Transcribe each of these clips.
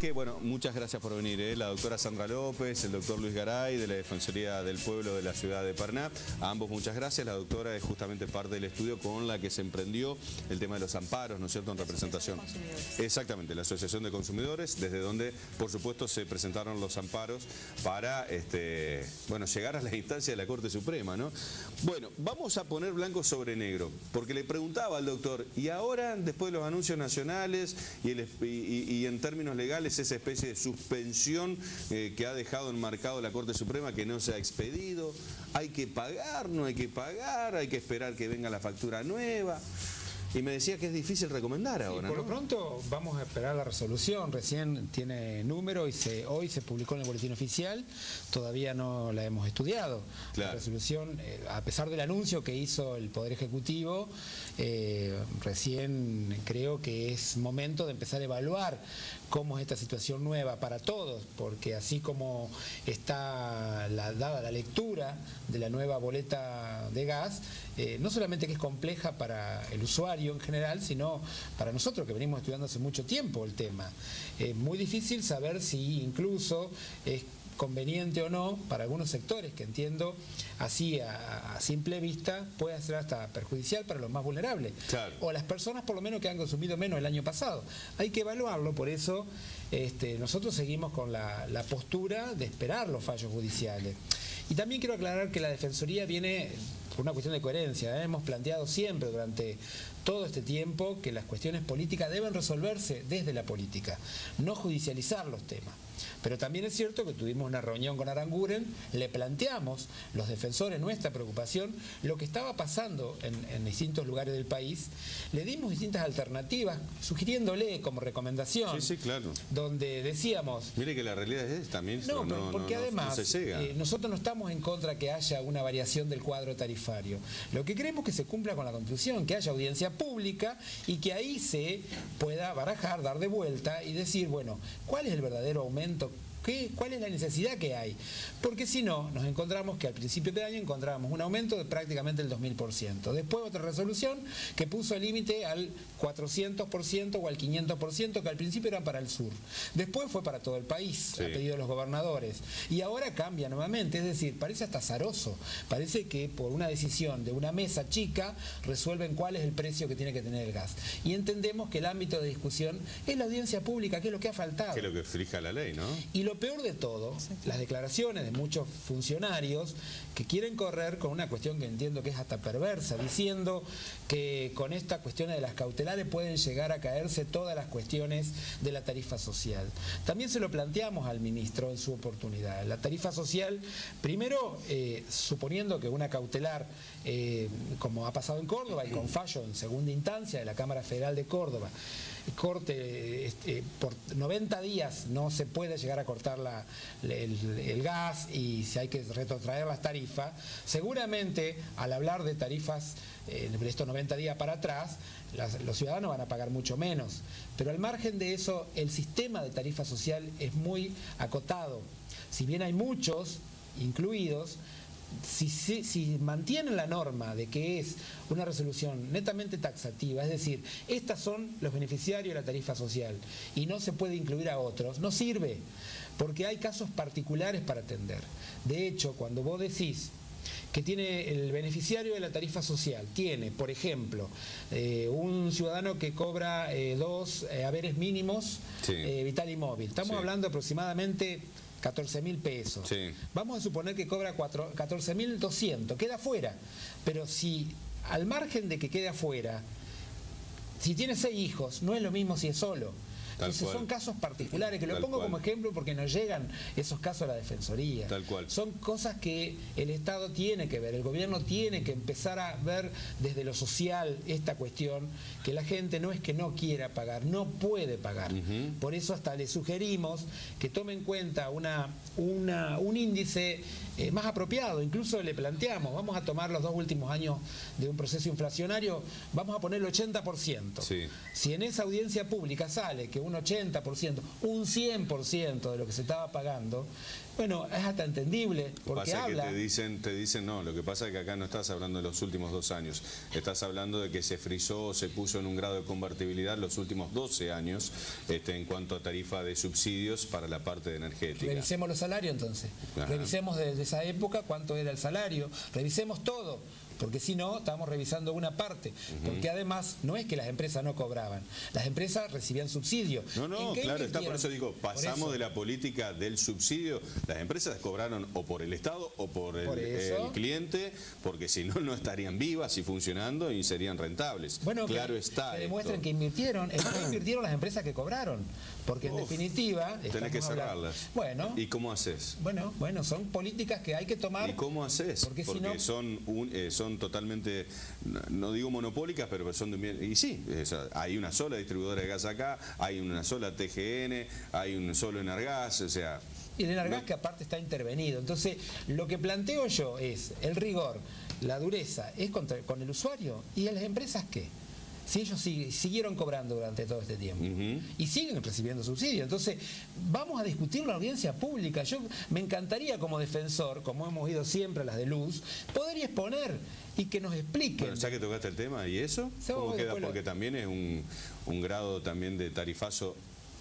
que, bueno, muchas gracias por venir, la doctora Sandra López, el doctor Luis Garay, de la Defensoría del Pueblo de la ciudad de Paraná. A ambos muchas gracias. La doctora es justamente parte del estudio con la que se emprendió el tema de los amparos, ¿no es cierto?, en representación. Exactamente, la Asociación de Consumidores, desde donde, por supuesto, se presentaron los amparos para, bueno, llegar a la instancia de la Corte Suprema, ¿no? Bueno, vamos a poner blanco sobre negro, porque le preguntaba al doctor, y ahora, después de los anuncios nacionales y en términos legales, esa especie de suspensión que ha dejado enmarcado la Corte Suprema, que no se ha expedido, ¿hay que pagar, no hay que pagar, hay que esperar que venga la factura nueva? Y me decía que es difícil recomendar ahora, por ¿no? lo pronto vamos a esperar la resolución, recién tiene número y hoy se publicó en el boletín oficial, todavía no la hemos estudiado. Claro. La resolución, a pesar del anuncio que hizo el Poder Ejecutivo, recién creo que es momento de empezar a evaluar cómo es esta situación nueva para todos, porque así como está dada la lectura de la nueva boleta de gas, no solamente que es compleja para el usuario en general, sino para nosotros que venimos estudiando hace mucho tiempo el tema. Es muy difícil saber si incluso es conveniente o no para algunos sectores, que entiendo así a simple vista puede ser hasta perjudicial para los más vulnerables. Claro. O las personas por lo menos que han consumido menos el año pasado. Hay que evaluarlo, por eso nosotros seguimos con la postura de esperar los fallos judiciales. Y también quiero aclarar que la Defensoría viene por una cuestión de coherencia. Hemos planteado siempre durante todo este tiempo que las cuestiones políticas deben resolverse desde la política, no judicializar los temas. Pero también es cierto que tuvimos una reunión con Aranguren, le planteamos, los defensores, nuestra preocupación, lo que estaba pasando en distintos lugares del país, le dimos distintas alternativas, sugiriéndole como recomendación, sí, claro, donde decíamos... Mire que la realidad es también, porque además no se llega. Nosotros no estamos en contra que haya una variación del cuadro tarifario. Lo que queremos es que se cumpla con la Constitución, que haya audiencia pública y que ahí se pueda barajar, dar de vuelta y decir, bueno, ¿cuál es el verdadero aumento? ¿Cuál es la necesidad que hay? Porque si no, nos encontramos que al principio de año encontrábamos un aumento de prácticamente el 2000%. Después otra resolución que puso el límite al 400% o al 500%, que al principio era para el sur. Después fue para todo el país, sí, a pedido de los gobernadores. Y ahora cambia nuevamente, es decir, parece hasta azaroso. Parece que por una decisión de una mesa chica resuelven cuál es el precio que tiene que tener el gas. Y entendemos que el ámbito de discusión es la audiencia pública, que es lo que ha faltado. Que es lo que fija la ley, ¿no? Y lo peor de todo, las declaraciones de muchos funcionarios que quieren correr con una cuestión que entiendo que es hasta perversa, diciendo que con esta cuestión de las cautelares pueden llegar a caerse todas las cuestiones de la tarifa social. También se lo planteamos al ministro en su oportunidad. La tarifa social, primero, suponiendo que una cautelar, como ha pasado en Córdoba y con fallo en segunda instancia de la Cámara Federal de Córdoba, corte por 90 días no se puede llegar a cortar el gas y si hay que retrotraer las tarifas, seguramente al hablar de tarifas de estos 90 días para atrás, los ciudadanos van a pagar mucho menos. Pero al margen de eso, el sistema de tarifa social es muy acotado. Si bien hay muchos incluidos, si mantienen la norma de que es una resolución netamente taxativa, es decir, estos son los beneficiarios de la tarifa social y no se puede incluir a otros, no sirve, porque hay casos particulares para atender. De hecho, cuando vos decís que tiene el beneficiario de la tarifa social, tiene, por ejemplo, un ciudadano que cobra 2 haberes mínimos, sí, vital y móvil, estamos, sí, hablando aproximadamente 14.000 pesos. Sí. Vamos a suponer que cobra 14.200, queda afuera. Pero si al margen de que quede afuera, si tiene 6 hijos, no es lo mismo si es solo. Entonces son casos particulares, que lo pongo como ejemplo porque nos llegan esos casos a la Defensoría. Tal cual. Son cosas que el Estado tiene que ver, el gobierno tiene que empezar a ver desde lo social esta cuestión, que la gente no es que no quiera pagar, no puede pagar. Por eso hasta le sugerimos que tome en cuenta un índice más apropiado. Incluso le planteamos, vamos a tomar los 2 últimos años de un proceso inflacionario, vamos a poner el 80%. Sí. Si en esa audiencia pública sale que un 80%, un 100% de lo que se estaba pagando, bueno, es hasta entendible, porque pasa habla... que te dicen, no, lo que pasa es que acá no estás hablando de los últimos 2 años, estás hablando de que se frizó o se puso en un grado de convertibilidad los últimos 12 años en cuanto a tarifa de subsidios para la parte de energética. Revisemos los salarios entonces, revisemos desde esa época cuánto era el salario, revisemos todo. Porque si no, estamos revisando una parte. Porque además, no es que las empresas no cobraban. Las empresas recibían subsidio. No, claro, está, por eso digo, pasamos de la política del subsidio. Las empresas cobraron o por el Estado o por el cliente, porque si no, no estarían vivas y funcionando y serían rentables. Bueno, claro está. Que demuestren que invirtieron, no invirtieron las empresas que cobraron. Porque en definitiva... Tenés que cerrarlas. Bueno. ¿Y cómo haces? Bueno, son políticas que hay que tomar. ¿Y cómo haces? Porque si no, son totalmente, no digo monopólicas, pero son de... Y sí, hay una sola distribuidora de gas acá, hay una sola TGN, hay un solo Enargas, o sea... Y el Enargas que aparte está intervenido. Entonces, lo que planteo yo es el rigor, la dureza, es con el usuario. ¿Y las empresas qué? Si ellos siguieron cobrando durante todo este tiempo y siguen recibiendo subsidios. Entonces, vamos a discutir la audiencia pública. Yo me encantaría como defensor, como hemos ido siempre a las de luz, poder exponer y que nos expliquen. Bueno, ya que tocaste el tema, ¿y eso? ¿Cómo queda? Porque también es un grado también de tarifazo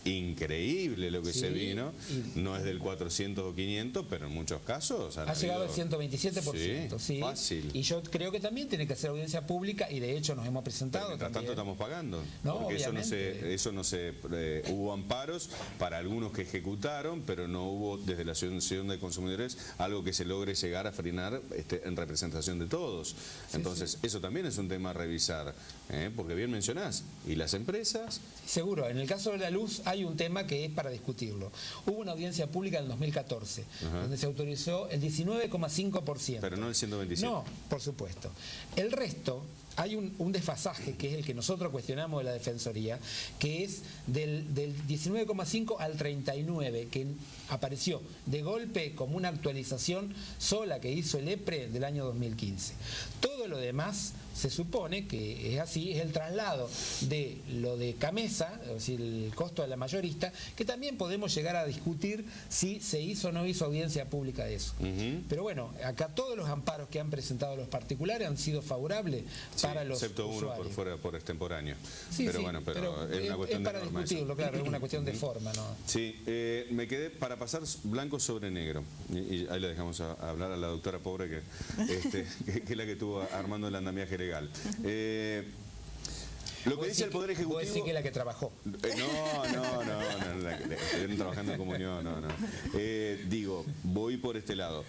increíble lo que se vino, no es del 400 o 500, pero en muchos casos ha llegado al 127%, sí, fácil. Y yo creo que también tiene que ser audiencia pública y de hecho nos hemos presentado. Pero mientras tanto estamos pagando, no, porque eso no se hubo amparos para algunos que ejecutaron, pero no hubo desde la Asociación de Consumidores algo que se logre llegar a frenar en representación de todos. Entonces eso también es un tema a revisar, porque bien mencionás, ¿y las empresas? Seguro, en el caso de la luz hay un tema que es para discutirlo. Hubo una audiencia pública en el 2014, donde se autorizó el 19,5%. Pero no el 127. No, por supuesto. El resto, hay un desfasaje, que es el que nosotros cuestionamos de la Defensoría, que es del 19,5 al 39, que apareció de golpe como una actualización sola que hizo el EPRE del año 2015. Todo lo demás se supone que es así, es el traslado de lo de Camesa, es decir, el costo de la mayorista, que también podemos llegar a discutir si se hizo o no hizo audiencia pública de eso. Pero bueno, acá todos los amparos que han presentado los particulares han sido favorables para los excepto usuarios. Uno por fuera, por extemporáneo. Sí, pero bueno, pero es una cuestión para de norma discutirlo, claro, es una cuestión de forma, ¿no? Sí, me quedé para pasar blanco sobre negro, y ahí le dejamos a hablar a la doctora Pobre, que es la que estuvo armando el andamiaje legal. Lo que dice el Poder Ejecutivo... ¿Puedo decir que es la que trabajó? No, estuvieron trabajando en comunión, no. Digo, voy por este lado.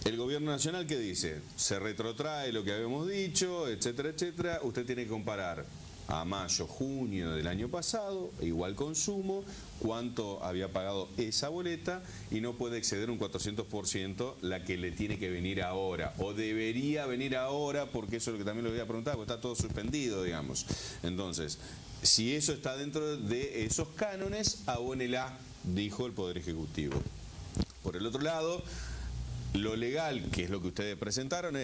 El Gobierno Nacional, ¿qué dice? Se retrotrae lo que habíamos dicho, etcétera, etcétera. Usted tiene que comparar a mayo, junio del año pasado, igual consumo, cuánto había pagado esa boleta y no puede exceder un 400% la que le tiene que venir ahora, o debería venir ahora, porque eso es lo que también le voy a preguntar, porque está todo suspendido, digamos. Entonces, si eso está dentro de esos cánones, abónela, dijo el Poder Ejecutivo. Por el otro lado, lo legal, que es lo que ustedes presentaron,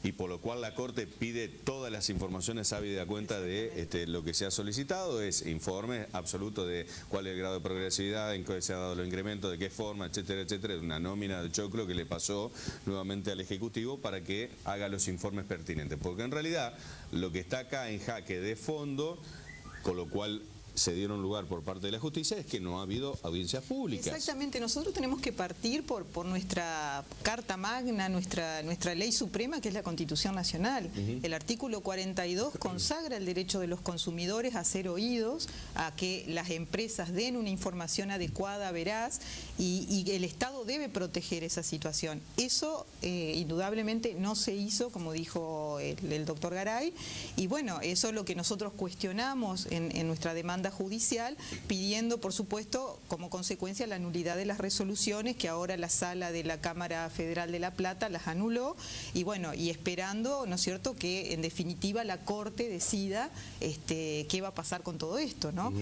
y por lo cual la Corte pide todas las informaciones hábidas a cuenta de lo que se ha solicitado, es informe absoluto de cuál es el grado de progresividad, en qué se ha dado los incrementos, de qué forma, etcétera, etcétera, una nómina de choclo que le pasó nuevamente al Ejecutivo para que haga los informes pertinentes, porque en realidad lo que está acá en jaque de fondo, con lo cual se dieron lugar por parte de la justicia, es que no ha habido audiencias públicas. Exactamente, nosotros tenemos que partir por nuestra Carta Magna, nuestra ley suprema, que es la Constitución Nacional. El artículo 42 consagra el derecho de los consumidores a ser oídos, a que las empresas den una información adecuada, veraz, y el Estado debe proteger esa situación. Eso indudablemente no se hizo, como dijo el doctor Garay, y bueno, eso es lo que nosotros cuestionamos en nuestra demanda judicial, pidiendo por supuesto como consecuencia la nulidad de las resoluciones que ahora la sala de la Cámara Federal de La Plata las anuló, y bueno, y esperando, ¿no es cierto?, que en definitiva la Corte decida qué va a pasar con todo esto, ¿no?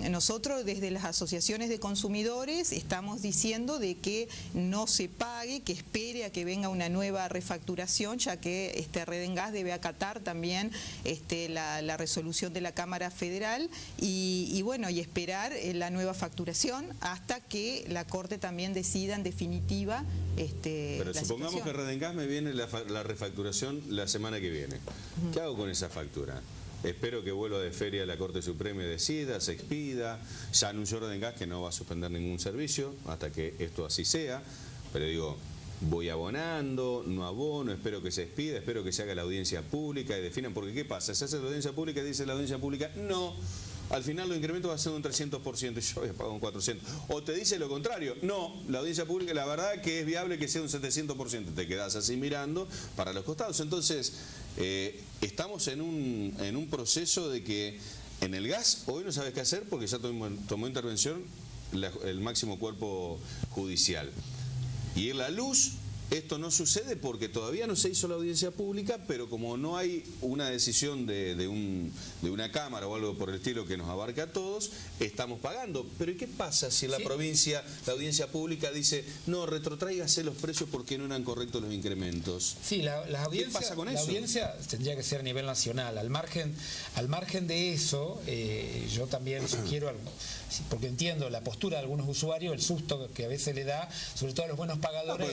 Nosotros desde las asociaciones de consumidores estamos diciendo de que no se pague, que espere a que venga una nueva refacturación, ya que Redengas debe acatar también la resolución de la Cámara Federal, judicial y bueno, y esperar la nueva facturación hasta que la Corte también decida en definitiva Pero la supongamos situación. que Redengas me viene la refacturación la semana que viene. ¿Qué hago con esa factura? Espero que vuelva de feria a la Corte Suprema y decida, se expida. Ya anunció Redengas que no va a suspender ningún servicio hasta que esto así sea. Pero digo, voy abonando, no abono, espero que se expida, espero que se haga la audiencia pública y definan. Porque ¿qué pasa? Se hace la audiencia pública y dice la audiencia pública, no. Al final los incrementos va a ser un 300% y yo voy a pagar un 400%. O te dice lo contrario, no, la audiencia pública, la verdad que es viable que sea un 700%. Te quedas así mirando para los costados. Entonces, estamos en un proceso de que en el gas hoy no sabes qué hacer porque ya tomó intervención el máximo cuerpo judicial. Y en la luz, esto no sucede porque todavía no se hizo la audiencia pública, pero como no hay una decisión de una cámara o algo por el estilo que nos abarca a todos, estamos pagando. Pero ¿y qué pasa si en la provincia, la audiencia pública dice, no, retrotráigase los precios porque no eran correctos los incrementos? Sí, la audiencia, ¿Qué pasa con la eso? audiencia tendría que ser a nivel nacional. Al margen de eso, yo también sugiero algo, porque entiendo la postura de algunos usuarios, el susto que a veces le da, sobre todo a los buenos pagadores.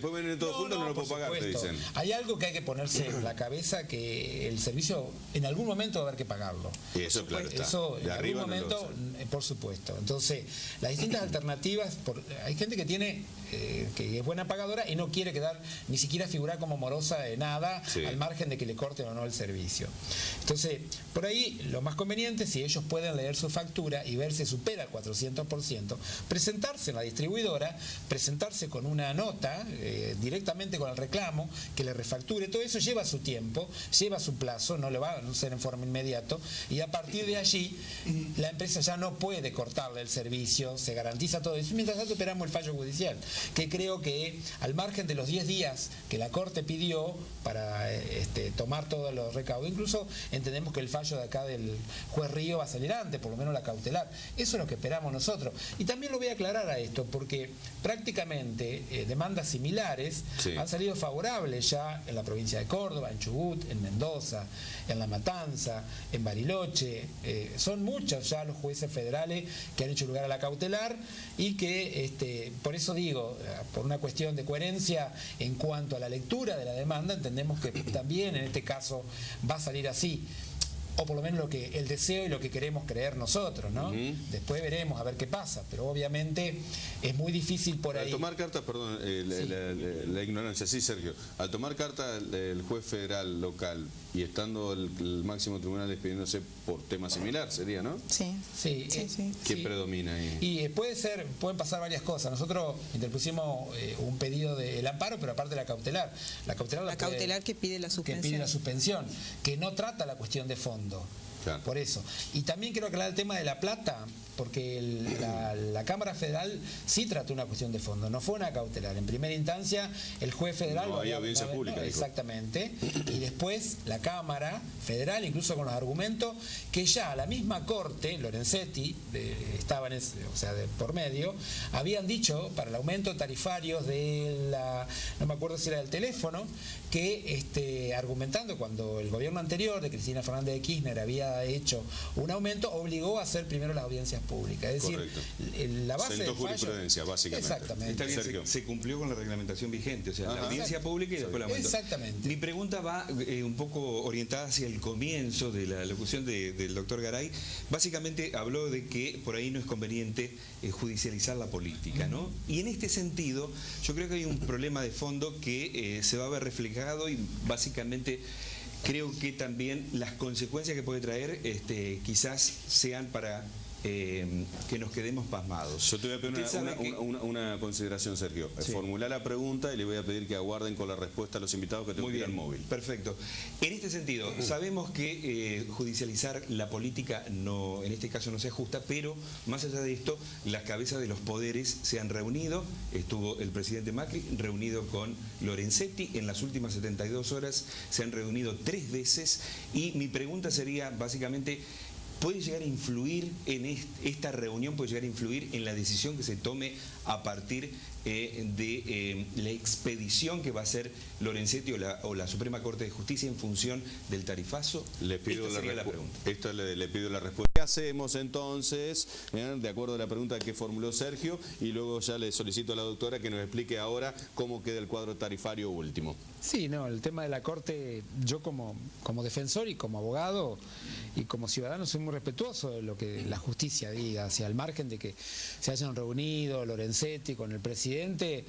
Después vienen todos juntos, no lo puedo pagar, te dicen. Hay algo que hay que ponerse en la cabeza, que el servicio en algún momento va a haber que pagarlo. Y eso, claro, está. Eso De en arriba algún no lo momento, usan. por supuesto. Entonces, las distintas alternativas, hay gente que tiene que es buena pagadora y no quiere quedar, ni siquiera figurar como morosa de nada, al margen de que le corten o no el servicio. Entonces, por ahí lo más conveniente, si ellos pueden leer su factura y ver si supera el 400%, presentarse en la distribuidora, presentarse con una nota directamente con el reclamo, que le refacture. Todo eso lleva su tiempo, lleva su plazo, no le va a ser en forma inmediata, y a partir de allí la empresa ya no puede cortarle el servicio, se garantiza todo eso. Mientras tanto esperamos el fallo judicial, que creo que al margen de los 10 días que la Corte pidió para tomar todos los recaudos, incluso entendemos que el fallo de acá del juez Río va a salir antes, por lo menos la cautelar. Eso es lo que esperamos nosotros. Y también lo voy a aclarar a esto, porque prácticamente demandas similares han salido favorables ya en la provincia de Córdoba, en Chubut, en Mendoza, en La Matanza, en Bariloche. Son muchos ya los jueces federales que han hecho lugar a la cautelar y que, por eso digo, por una cuestión de coherencia en cuanto a la lectura de la demanda, entendemos que también en este caso va a salir así. O por lo menos el deseo y lo que queremos creer nosotros, ¿no? Después veremos a ver qué pasa, pero obviamente es muy difícil por ahí. Al tomar carta, perdón, la ignorancia, sí, Sergio, al tomar carta el juez federal local y estando el máximo tribunal despidiéndose por tema similar, sería, ¿no? Sí. ¿Qué predomina ahí? Y pueden pasar varias cosas. Nosotros interpusimos un pedido del amparo, pero aparte la cautelar. La cautelar que pide la suspensión. Que pide la suspensión, que no trata la cuestión de fondo. Claro. Por eso. Y también quiero aclarar el tema de La Plata, porque la Cámara Federal sí trató una cuestión de fondo, no fue una cautelar. En primera instancia, el juez federal... No había audiencia pública. No, exactamente. Y después la Cámara Federal, incluso con los argumentos, que ya la misma Corte, Lorenzetti, estaba por medio, habían dicho para el aumento tarifario de no me acuerdo si era del teléfono, que argumentando cuando el gobierno anterior de Cristina Fernández de Kirchner había hecho un aumento, obligó a hacer primero las audiencias públicas. Es decir, la base sentó del fallo, jurisprudencia, básicamente. Exactamente. Está bien, se cumplió con la reglamentación vigente, o sea, la audiencia pública y después la aumento. Exactamente. Mi pregunta va un poco orientada hacia el comienzo de la locución del doctor Garay. Básicamente habló de que por ahí no es conveniente judicializar la política, ¿no? Y en este sentido, yo creo que hay un problema de fondo que se va a ver reflejado y básicamente creo que también las consecuencias que puede traer quizás sean para que nos quedemos pasmados. Yo te voy a pedir una consideración, Sergio. Formular la pregunta y le voy a pedir que aguarden con la respuesta a los invitados que tengo que ir al móvil. Perfecto. En este sentido, sabemos que judicializar la política en este caso no se ajusta, pero más allá de esto, las cabezas de los poderes se han reunido. Estuvo el presidente Macri reunido con Lorenzetti. En las últimas 72 horas se han reunido 3 veces y mi pregunta sería básicamente, ¿puede llegar a influir en esta reunión, puede llegar a influir en la decisión que se tome a partir de la expedición que va a hacer Lorenzetti o la Suprema Corte de Justicia en función del tarifazo? Le pido Esta sería la pregunta. Le pido la respuesta. hacemos entonces, de acuerdo a la pregunta que formuló Sergio, y luego ya le solicito a la doctora que nos explique ahora cómo queda el cuadro tarifario último. Sí, no, el tema de la Corte, yo como defensor y como abogado y como ciudadano soy muy respetuoso de lo que la justicia diga, hacia el margen de que se hayan reunido Lorenzetti con el presidente,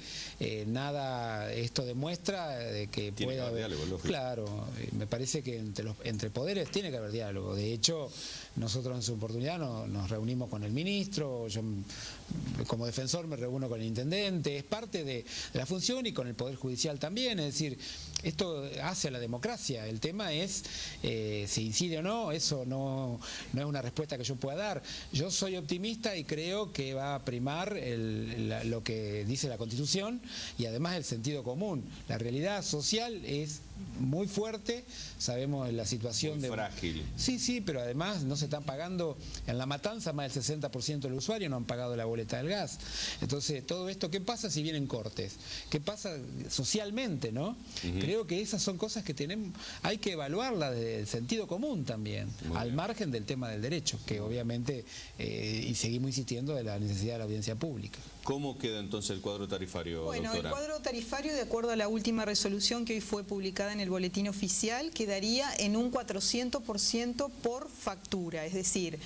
nada, esto demuestra de que pueda haber diálogo, lógico. Claro, me parece que entre poderes tiene que haber diálogo. De hecho, nosotros en su oportunidad nos reunimos con el ministro, yo como defensor me reúno con el intendente, es parte de la función, y con el Poder Judicial también, es decir, esto hace a la democracia. El tema es si incide o no, eso no es una respuesta que yo pueda dar. Yo soy optimista y creo que va a primar lo que dice la Constitución y además el sentido común. La realidad social es muy fuerte, sabemos la situación muy frágil. Sí, pero además no se están pagando, en La Matanza más del 60% de los usuarios no han pagado la boleta del gas. Entonces, todo esto, ¿qué pasa si vienen cortes? ¿Qué pasa socialmente, no? Creo que esas son cosas que hay que evaluarlas desde el sentido común también, al margen del tema del derecho, que obviamente, y seguimos insistiendo de la necesidad de la audiencia pública. ¿Cómo queda entonces el cuadro tarifario, Bueno, doctora? el cuadro tarifario, de acuerdo a la última resolución que hoy fue publicada en el boletín oficial, quedaría en un 400% por factura. Es decir,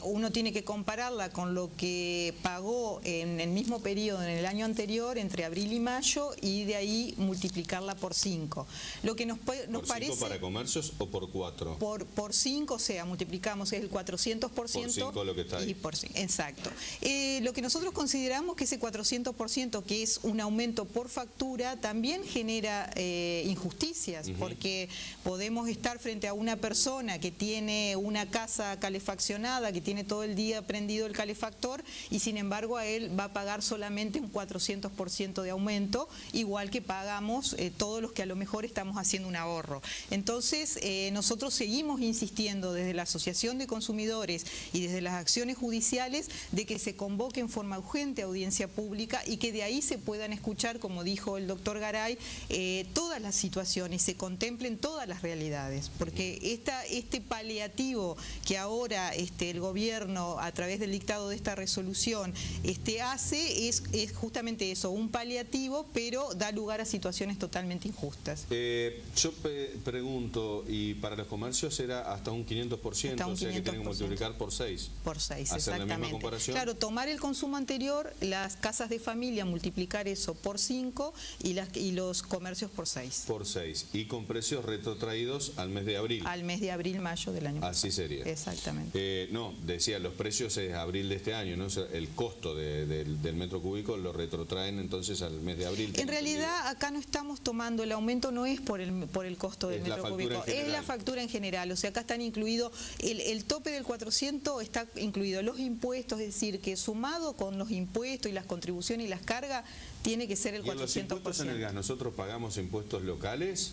uno tiene que compararla con lo que pagó en el mismo periodo, en el año anterior, entre abril y mayo, y de ahí multiplicarla por 5. Lo que nos parece... ¿Por 5 para comercios o por 4? Por 5, o sea, multiplicamos el 400%. Por 5 lo que está ahí. Y por 5, exacto. Lo que nosotros consideramos que ese 400%, que es un aumento por factura, también genera injusticias, porque podemos estar frente a una persona que tiene una casa calefaccionada, que tiene todo el día prendido el calefactor, y sin embargo a él va a pagar solamente un 400% de aumento, igual que pagamos todos los que a lo mejor estamos haciendo un ahorro. Entonces, nosotros seguimos insistiendo desde la Asociación de Consumidores y desde las acciones judiciales de que se convoque en forma urgente audiencia pública y que de ahí se puedan escuchar, como dijo el doctor Garay, todas las situaciones, se contemplen todas las realidades, porque este paliativo que ahora el gobierno, a través del dictado de esta resolución, hace es justamente eso, un paliativo, pero da lugar a situaciones totalmente injustas. Yo pregunto, y para los comercios era hasta un 500%, hasta un 500%. O sea que tienen que multiplicar por 6. Por 6, ¿hacer exactamente. la misma comparación? Claro, tomar el consumo anterior, las casas de familia, multiplicar eso por 5 y los comercios por 6. Por 6. Y con precios retrotraídos al mes de abril. Al mes de abril, mayo del año pasado. Así sería. Exactamente. No, decía, los precios es abril de este año, ¿no? O sea, el costo del metro cúbico lo retrotraen entonces al mes de abril. En realidad, acá no estamos tomando, el aumento no es por el costo del metro cúbico, es la factura en general. O sea, acá están incluidos, el tope del 400 está incluido los impuestos, es decir, que sumado con los impuestos y las contribuciones y las cargas, tiene que ser el 400%. ¿Y en los impuestos en el gas, nosotros pagamos impuestos locales?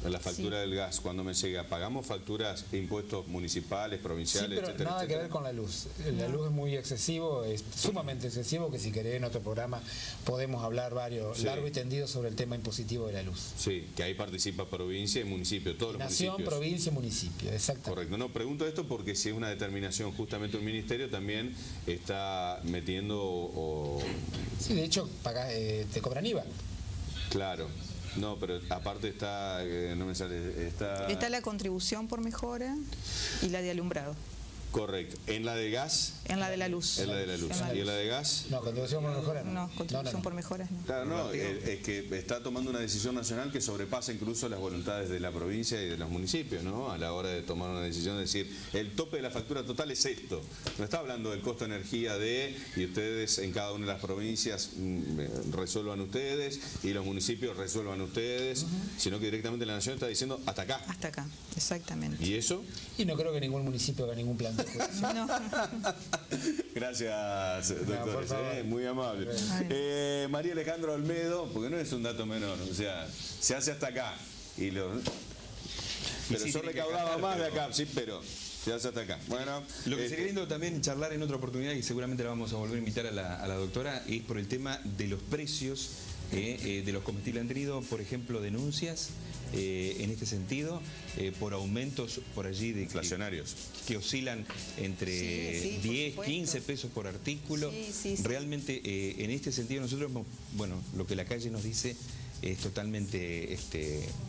En la factura del gas, cuando me llega, ¿pagamos facturas de impuestos municipales, provinciales, sí, pero etcétera, nada etcétera? que ver con la luz. La luz es muy excesivo, es sumamente excesivo, que si querés en otro programa podemos hablar largo y tendido sobre el tema impositivo de la luz. Sí, que ahí participa provincia y municipio, todos los municipios. Nación, provincia y municipio, exactamente. Correcto. No, pregunto esto porque si es una determinación, justamente un ministerio también está metiendo Sí, de hecho, te cobran IVA. Claro. No, pero aparte está, no me sale, está la contribución por mejora y la de alumbrado. Correcto. ¿En la de gas? En la de la luz. En la de la luz. ¿Y en la de gas? No, contribución por mejoras no. No, contribución por mejoras no. Claro, no, es que está tomando una decisión nacional que sobrepasa incluso las voluntades de la provincia y de los municipios, ¿no? A la hora de tomar una decisión de decir, el tope de la factura total es esto. No está hablando del costo de energía y ustedes en cada una de las provincias resuelvan ustedes y los municipios resuelvan ustedes, sino que directamente la nación está diciendo hasta acá. Hasta acá, exactamente. ¿Y eso? Y no creo que ningún municipio haga ningún plan. No. Gracias, doctor. No, muy amable. María Alejandra Olmedo, porque no es un dato menor, o sea, se hace hasta acá. Pero sí, yo recaudaba más de acá, sí, pero se hace hasta acá. Bueno, lo que sería lindo también charlar en otra oportunidad, y seguramente la vamos a volver a invitar a la doctora, es por el tema de los precios De los comestibles han tenido, por ejemplo, denuncias en este sentido por aumentos por allí de inflacionarios que oscilan entre 10, 15 pesos por artículo. Sí. Realmente en este sentido nosotros, bueno, lo que la calle nos dice es totalmente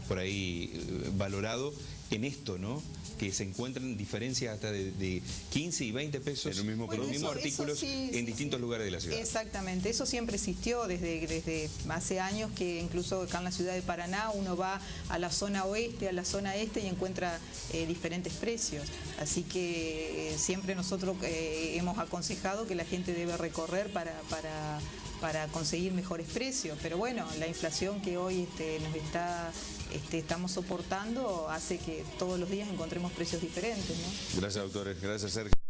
por ahí valorado en esto, ¿no? Que se encuentran diferencias hasta de 15 y 20 pesos en un mismo producto. los mismos artículos en distintos lugares de la ciudad. Exactamente, eso siempre existió desde hace años, que incluso acá en la ciudad de Paraná uno va a la zona oeste, a la zona este y encuentra diferentes precios. Así que siempre nosotros hemos aconsejado que la gente debe recorrer para conseguir mejores precios, pero bueno, la inflación que hoy estamos soportando hace que todos los días encontremos precios diferentes, ¿no? Gracias, doctores. Gracias, Sergio.